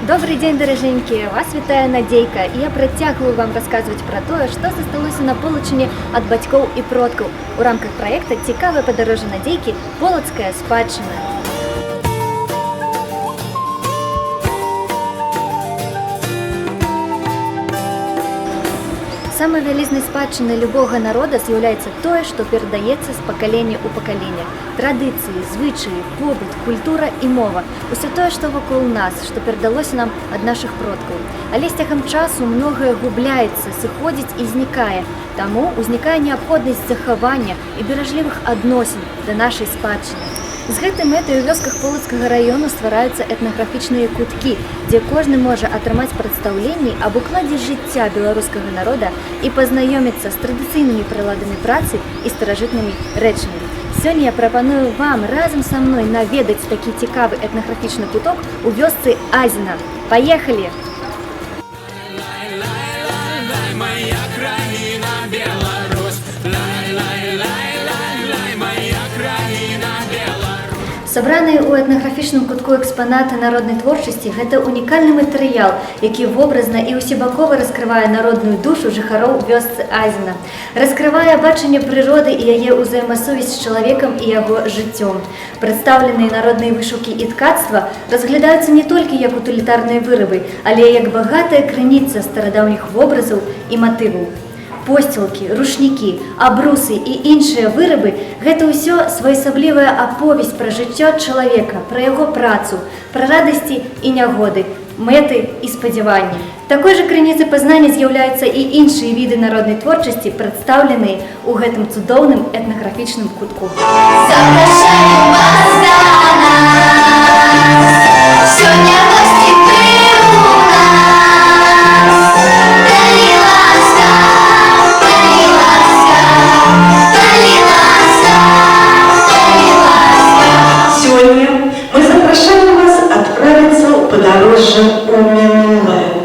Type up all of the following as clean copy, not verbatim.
Добрый день, даражэнькія! Вас вітае Надзейка, і я працягваю вам расказваць пра тое, што засталося на полачыне ад бацькоў і продкаў у рамках праекта «Цікавае падарожжа Надзейкі. Полацкая спадчына». Самай вялізнай спадчынай любога народа з'яўляецца тое, што перадаецца з пакалення ў пакаленне. Традыцыі, звычаі, побыт, культура і мова. Усё тое, што вакол нас, што перадалося нам ад нашых продкаў. Але з цягам часу многае губляецца, сыходзіць і знікае. Таму ўзнікае неабходнасць захавання і беражлівых адносін да нашай спадчыны. З гэтай мэтай у вёсках Полацкага раёну ствараюцца этнаграфічныя куткі, дзе кожны можа атрымаць прадстаўленні аб укладзе жыцця беларускага народа і пазнаёміцца з традыцыйнымі прыладамі працы і старажытнымі рэчамі. Сёння я прапаную вам разам са мной наведаць такі цікавы этнаграфічны куток у вёсцы Азіна. Паехалі! Сабраныя ў этнаграфічным кутку экспанаты народнай творчасці – гэта унікальны матэрыял, які вобразна і усебакова раскрывае народную душу жыхароў вёсцы Азіна. Раскрывае бачанне прыроды і яе ўзаемасувязь з чалавекам і яго жыццём. Прадстаўленыя народныя вышыўкі і ткацтва разглядаюцца не толькі як утылітарныя вырабы, але як багатая крыніца старадаўніх вобразаў і матываў. Посцілкі, рушнікі, абрусы і іншыя вырабы – гэта ўсё своеасаблівая аповесць пра жыццё чалавека, пра яго працу, пра радасці і нягоды, мэты і спадзяванні. Такой жа крыніцай пазнання з'яўляюцца і іншыя віды народнай творчасці, прадстаўленыя ў гэтым цудоўным этнаграфічным кутку. Запрашаем вас да нас, сёння госці вы у нас, далі ласка. Сегодня мы запрашаем вас отправиться в подорожжа у минулое,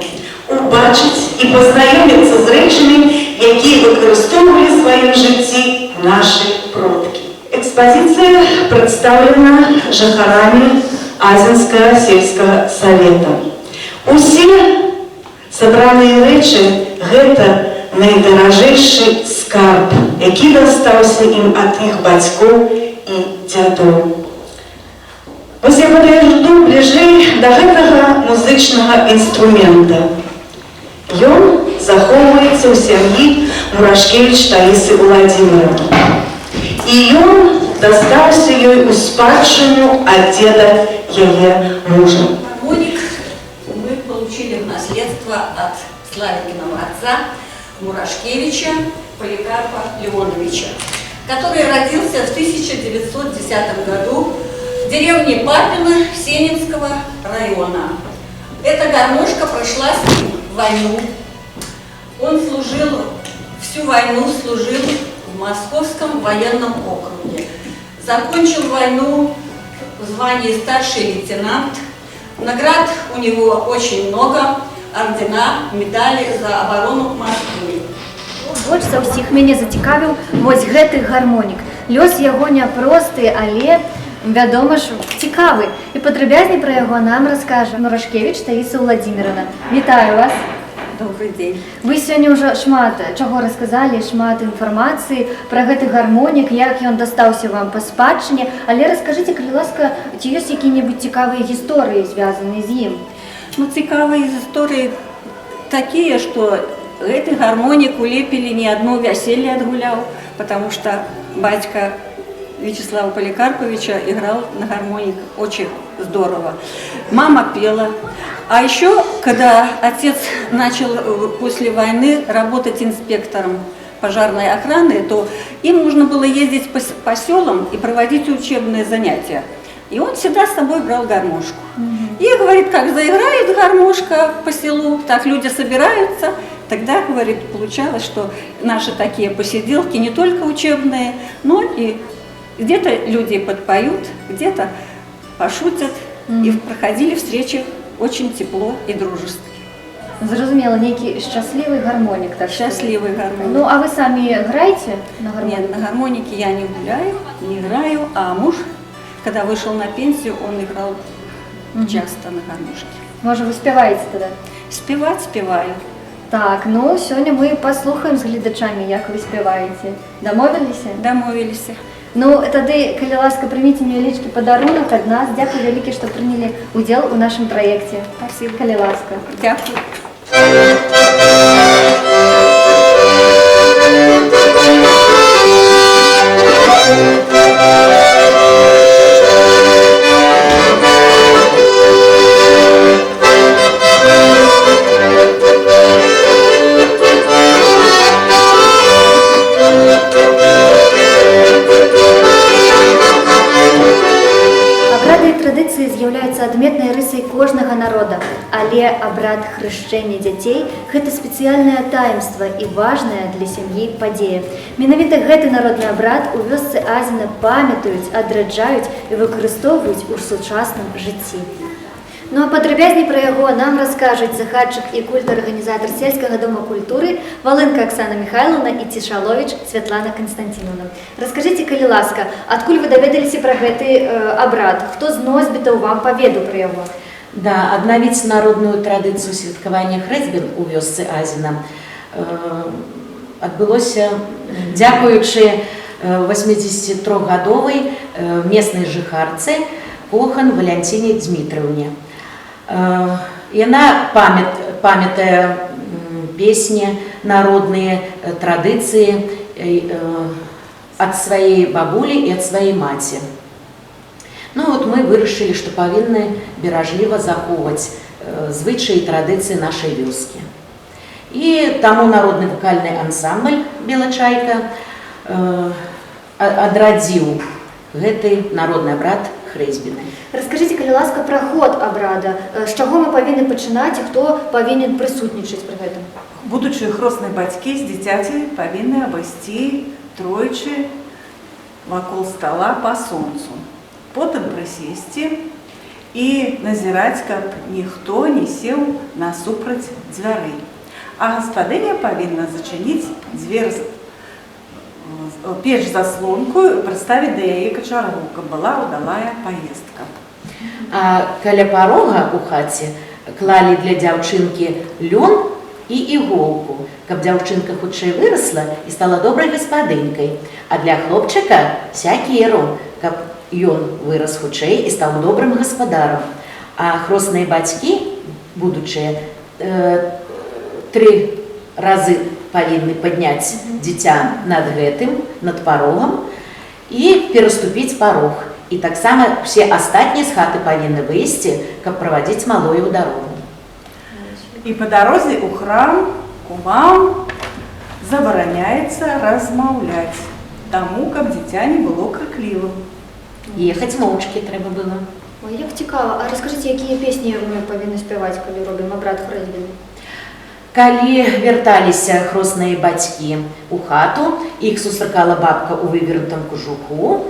убачить и познакомиться с речами, які використовували в своем житті наши продки. Экспозиция представлена жыхарамі Азінского сельского совета. Усе собранные речи – это найдаражэйшы скарб, які дастаўся ім ад іх бацькоў і дзядоў. Вось я падыйду бліжэй да гэтага музычнага інструмента. Ён захоўваецца ў сям'і Мурашкевіч Таісы Владимировны. І ён дастаўся ёй у спадчыну ад дзеда яе мужа. Гармоник мы получили в наследство от Славикиного отца Мурашкевича Поликарпа Леоновича, который родился в 1910 году в деревне Папино Сенинского района. Эта гармошка прошла с ним войну. Он всю войну служил в Московском военном округе. Закончил войну в звании старший лейтенант. Наград у него очень много. Ордена, медалі за оборону Москвы. Больш за ўсіх мяне зацікавіў вось гэты гармонік. Лёс яго няпросты, але, вядома ж, цікавы. І падрабязней пра яго нам раскажа Мурашкевіч Таіса Владимировна. Вітаю вас! Добрый день! Вы сёння ўжо шмат чаго расказалі, шмат інфармацыі пра гэты гармонік, як ён дастаўся вам па спадчыне, але раскажыце, калі ласка, ці ёсць якія-небудзь цікавыя гісторыі, звязаныя з ім? Ну, цікавые истории такие, что этот гармоник улепили не одно веселье отгулял, потому что батька Вячеслава Поликарповича играл на гармоник очень здорово. Мама пела. А еще, когда отец начал после войны работать инспектором пожарной охраны, то им нужно было ездить по селам и проводить учебные занятия. И он всегда с собой брал гармошку. И говорит, как заиграет гармошка по селу, так люди собираются. Тогда, говорит, получалось, что наши такие посиделки не только учебные, но и где-то люди подпоют, где-то пошутят. И проходили встречи очень тепло и дружески. Зразумела, некий счастливый гармоник. Так счастливый гармоник. Ну, а вы сами играете на гармонике? Нет, на гармонике я не гуляю, не играю, а муж, когда вышел на пенсию, он играл часто на гармошке. Можа, вы спяваеце тады? Спевать спеваю. Так, ну сёння мы паслухаем з гледачамі, як вы спяваеце. Дамовіліся? Дамовились. Ну, тады, калі ласка, прыміце невялічкі падарунак ад нас. Дзякуй вялікі, што прынялі ўдзел у нашым праекце. Спасибо. Калі ласка. Дякую. Абрады і традыцыі з'яўляюцца адметнай рысай кожнага народа, але абрад хрышчэння дзяцей – гэта спецыяльнае таемства і важная для сям'і падзея. Менавіта гэты народны абрад у вёсцы Азіна памятаюць, адраджаюць і выкарыстоўваюць у сучасным жыцці. Ну а падрабязней пра яго нам раскажуць загадчык і культарганізатар сельскага дома культуры Валынка Аксана Михайловна і Цішаловіч Святлана Константиновна. Раскажыце, калі ласка, адкуль вы даведаліся пра гэты абрад? Хто з носьбітаў вам паведаў пра яго? Да, аднавіць народную традыцыю святкавання хрэсьбін у вёсцы Азіна адбылося дзякуючы 83-гадовай местнай жыхарцы Кохан Валянціне Дмітрыўне. Яна памятае песні, народныя традыцыі ад сваёй бабулі і ад сваёй маці. Ну вот мы вырашылі, што павінны беражліва захоўваць звычаі і традыцыі нашай вёскі. І таму народны вакальны ансамбль «Белачайка» адрадзіў гэты народны абрад хрэсьбіны. Раскажыце, калі ласка, пра ход абрада. З чаго мы павінны пачынаць і хто павінен прысутнічаць пры гэтым? Будучыя хросныя бацькі з дзіцяці павінны абысці тройчы вакол стала па сонцу. Потым прысесці і назіраць, каб ніхто не сеў насупраць дзвярэй. А гаспадыня павінна зачыніць дзвер печ заслонку і прыставіць да яе качаргу, каб была ўдалая паездка. А каля парога ў хаце клалі для дзяўчынкі лён і іголку, каб дзяўчынка хутчэй вырасла і стала добрай гаспадынькай, а для хлопчыка сякеру, каб ён вырас хутчэй і стаў добрым гаспадарам. А хросныя бацькі, будучыя, 3 разы павінны падняць дзіця над гэтым, над парогам і пераступіць парог. І таксама все астатнія з хаты павінны выйсці, каб правадзіць малую ў дарогу. І па дарозе ў храм кумам забараняецца размаўляць, таму, каб дзіця не было крыклівым. Ехаць моўчкі трэба было. Ой, як цікава. А раскажыце, якія песні мы павінны спяваць, калі робім абрад хрэсьбіны? Калі вярталіся хросныя бацькі ў хату, іх сустракала бабка ў вывернутым кужуху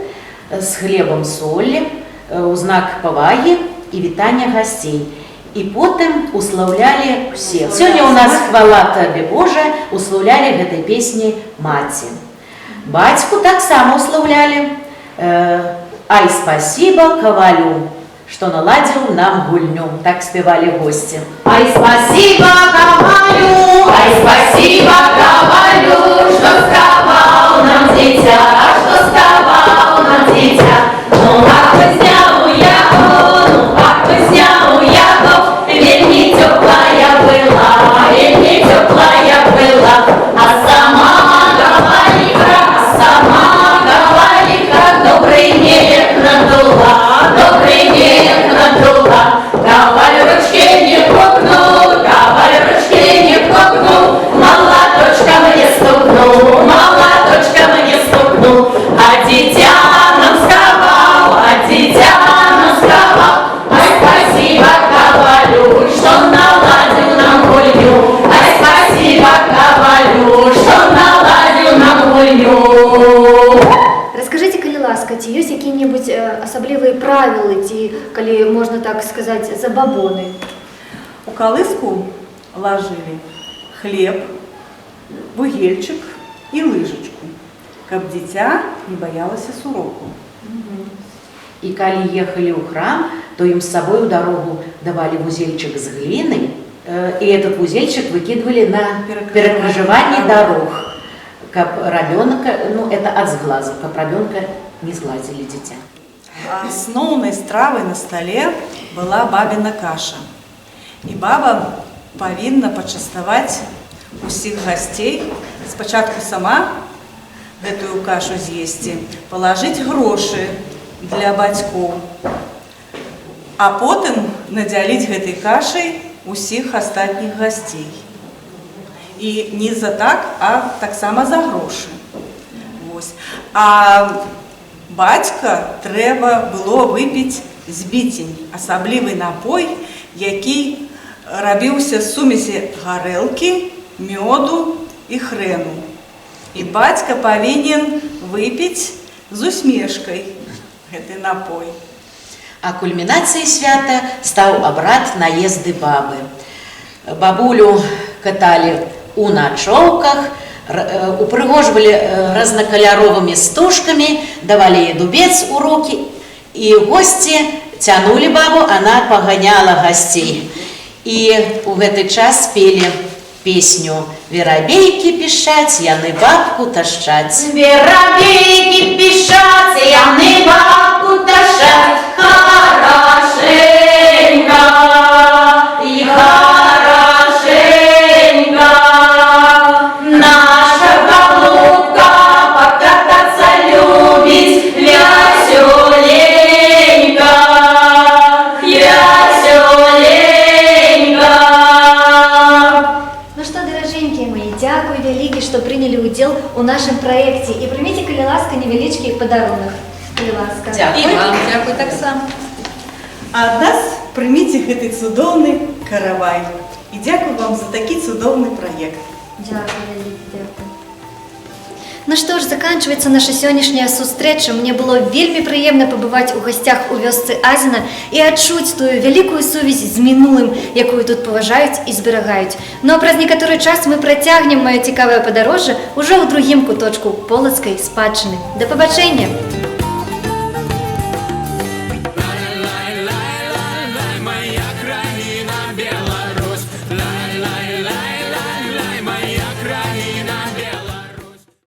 з хлебам солі, у знак павагі і вітання гасцей. І потым услаўлялі ўсе. Сёння ў нас хвала табе Божа, услаўлялі гэтай песні маці. Бацьку таксама услаўлялі. Ай, спасибо ковалю, что наладил нам гульню. Так спевали гости. Ай, спасибо ковалю, ай, спасибо ковалю, что сковал нам дитя, что сковал нам дитя. Ну, как бы снял яго, ну, как бы снял яго, вельми теплая была, вельми теплая была, а сама ковалиха, добрый мех надула, добрый мех надула. Коваль ручки не кокнул, коваль ручки не кокнул, молоточка мне стукнул, молоточка мне стукнул. А дитя нам сковал, а дитя нам сковал. Ай, спасибо ковалю, что наладил нам гулью. Ай, спасибо ковалю, что наладил нам гулью. Раскажыце, калі ласка, ці ёсць якія-небудзь асаблівыя правілы, ці, калі можна так сказаць, забабоны? У калыску ложили хлеб, вугельчик і лыжачку, каб дзіця не баялася суроку. І калі ехалі ў храм, то им с собой в дорогу давали вузельчик с глиной, и этот вузельчик выкидывали на перекрыжевание дорог, как ребенка, ну это от сглазу, как ребенка не сглазили дитя. Основной стравой на столе была бабина каша. І баба повинна почастувати усіх гостей. Спочатку сама гэтую кашу з'їсти, положить гроші для батьків, а потім наділити гэтай кашей усіх остатніх гостей. І не за так, а так само за гроші. Ось. А батька треба було випити збітень, особливий напой, який робився з сумісі горілки, меду і хрену. І батька повинен випити з усмішкою гэты напой. А кульминацией свята стал обряд наезды бабы. Бабулю катали у ночевках, упрыгоживали разнокольоровыми стужками, давали ей дубец у руки, и гости тянули бабу, она погоняла гостей. И в этот час пели песню «Воробейки пищать, яны бабку тащать». Воробейки пищат, яны бабку тащат, хорошенько и хорошенько. Наша голубка покататься любит, веселенько, веселенько. Ну что, дороженькие мои, дякую вялікі, што прынялі ўдзел у нашым праекце і прыміце, калі ласка, невялічкі падарунак. Калі ласка. Дякую. І вам дякую так само. А ад нас прыміце гэты цудоўны каравай. І дзякую вам за такі цудоўны праект. Дякую вялікі, дякую. Ну што ж, заканчваецца наша сённяшняя сустрэча. Мне было вельмі прыемна пабываць у гасцях у вёсцы Азіна і адчуць тую вялікую сувязь з мінулым, якую тут паважаюць і зберагаюць. Ну а праз некаторы час мы працягнем маё цікавае падарожжа ўжо ў другім куточку полацкай спадчыны. Да пабачэння!